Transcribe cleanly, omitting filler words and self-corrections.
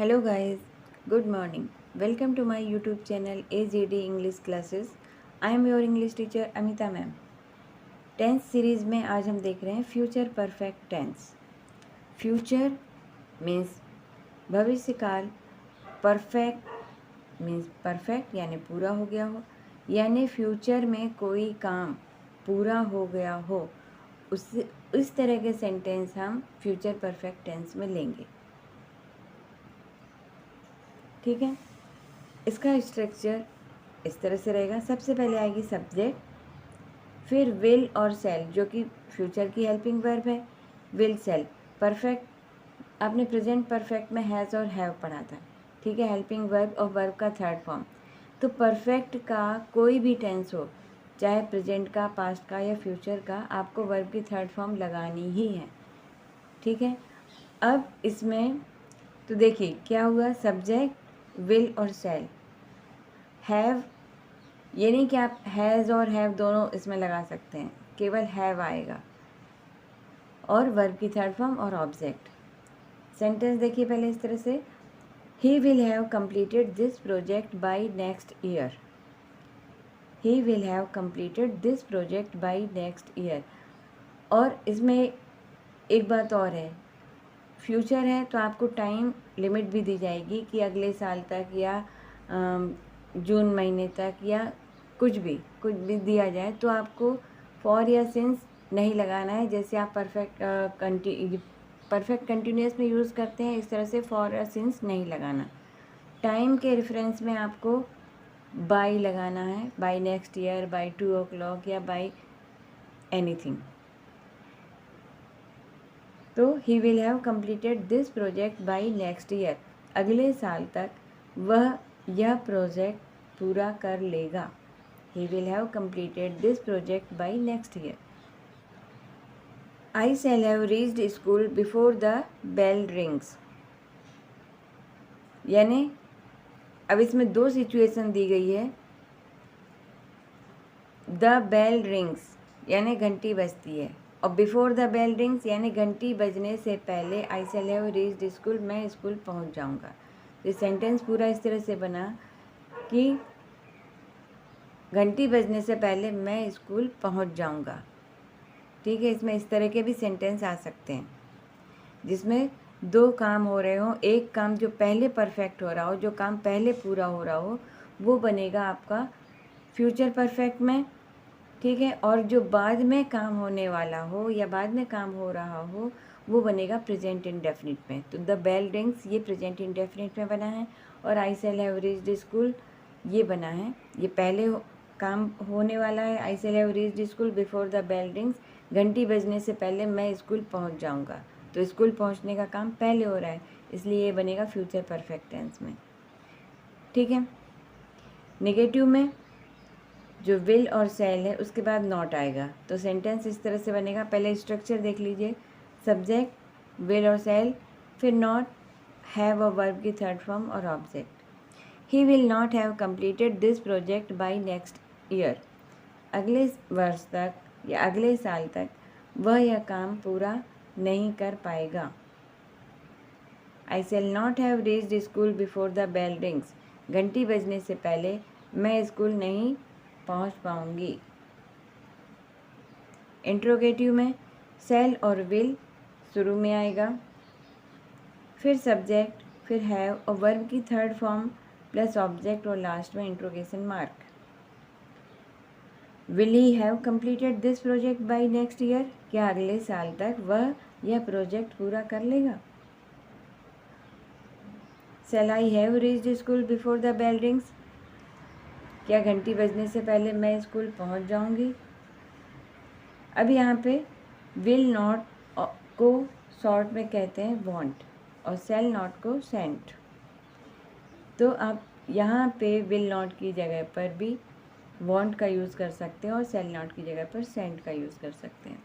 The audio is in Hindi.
Hello guys, good morning. Welcome to my YouTube channel AZD English Classes. I am your English teacher Amita ma'am. Tense series में आज हम देख रहे हैं future perfect tense. Future means भविष्य काल, परफेक्ट मीन्स परफेक्ट यानी पूरा हो गया हो, यानी फ्यूचर में कोई काम पूरा हो गया हो, उस तरह के सेंटेंस हम फ्यूचर परफेक्ट टेंस में लेंगे। ठीक है, इसका स्ट्रक्चर इस तरह से रहेगा। सबसे पहले आएगी सब्जेक्ट, फिर विल और सेल जो कि फ्यूचर की हेल्पिंग वर्ब है। विल सेल परफेक्ट आपने प्रेजेंट परफेक्ट में हैज़ और हैव पढ़ा था। ठीक है, हेल्पिंग वर्ब और वर्ब का थर्ड फॉर्म। तो परफेक्ट का कोई भी टेंस हो, चाहे प्रेजेंट का, पास्ट का या फ्यूचर का, आपको वर्ब की थर्ड फॉर्म लगानी ही है। ठीक है, अब इसमें तो देखिए क्या हुआ, सब्जेक्ट, विल और सेल। हैव ये नहीं कि आप हैज़ और हैव दोनों इसमें लगा सकते हैं, केवल हैव आएगा, और वर्ब की थर्ड फॉर्म और ऑब्जेक्ट। सेंटेंस देखिए पहले इस तरह से, ही will have completed this project by next year. He will have completed this project by next year. और इसमें एक बात और है, फ्यूचर है तो आपको टाइम लिमिट भी दी जाएगी कि अगले साल तक या जून महीने तक या कुछ भी दिया जाए, तो आपको फॉर या सिंस नहीं लगाना है। जैसे आप परफेक्ट कंटिन्यूस में यूज़ करते हैं, इस तरह से फॉर या सिंस नहीं लगाना। टाइम के रेफरेंस में आपको बाय लगाना है, bye next year, bye 2 o'clock या बाय एनीथिंग। तो he will have completed this project by next year, अगले साल तक वह यह प्रोजेक्ट पूरा कर लेगा। He will have completed this project by next year. I shall have reached school before the bell rings, यानी अब इसमें दो सिचुएशन दी गई है। द बेल रिंग्स यानी घंटी बजती है, और बिफोर द बेल रिंग्स यानी घंटी बजने से पहले आई शैल हैव रीच्ड स्कूल, मैं स्कूल पहुंच जाऊंगा। तो सेंटेंस पूरा इस तरह से बना कि घंटी बजने से पहले मैं स्कूल पहुंच जाऊंगा। ठीक है, इसमें इस तरह के भी सेंटेंस आ सकते हैं जिसमें दो काम हो रहे हों। एक काम जो पहले परफेक्ट हो रहा हो, जो काम पहले पूरा हो रहा हो, वो बनेगा आपका फ्यूचर परफेक्ट में। ठीक है, और जो बाद में काम होने वाला हो या बाद में काम हो रहा हो, वो बनेगा प्रेजेंट इंडेफिनिट में। तो द बेल रिंग्स ये प्रेजेंट इंडेफिनिट में बना है, और I shall have reached school ये बना है, ये पहले काम होने वाला है। I shall have reached school before the bell rings, घंटी बजने से पहले मैं स्कूल पहुंच जाऊंगा। तो स्कूल पहुंचने का काम पहले हो रहा है, इसलिए ये बनेगा फ्यूचर परफेक्ट टेंस में। ठीक है, नेगेटिव में जो विल और सेल है उसके बाद नॉट आएगा। तो सेंटेंस इस तरह से बनेगा, पहले स्ट्रक्चर देख लीजिए, सब्जेक्ट, विल और सेल, फिर नॉट, हैव और वर्ब की थर्ड फॉर्म और object. He will not have completed this project by next year, अगले वर्ष तक या अगले साल तक वह यह काम पूरा नहीं कर पाएगा। I shall not have reached school before the bell rings, घंटी बजने से पहले मैं स्कूल नहीं पहुंच पाऊंगी। इंट्रोगेटिव में सेल और विल शुरू में आएगा, फिर सब्जेक्ट, फिर हैव और वर्ब की थर्ड फॉर्म प्लस ऑब्जेक्ट, और लास्ट में interrogation mark. Will he have completed this project by next year, क्या अगले साल तक वह यह प्रोजेक्ट पूरा कर लेगा। Shall I have reached school before the bell rings, क्या घंटी बजने से पहले मैं स्कूल पहुंच जाऊंगी। अब यहाँ पे विल नॉट को शॉर्ट में कहते हैं वांट, और सेल नॉट को सेंट। तो आप यहाँ पे विल नॉट की जगह पर भी वांट का यूज़ कर सकते हैं, और सेल नॉट की जगह पर सेंट का यूज़ कर सकते हैं।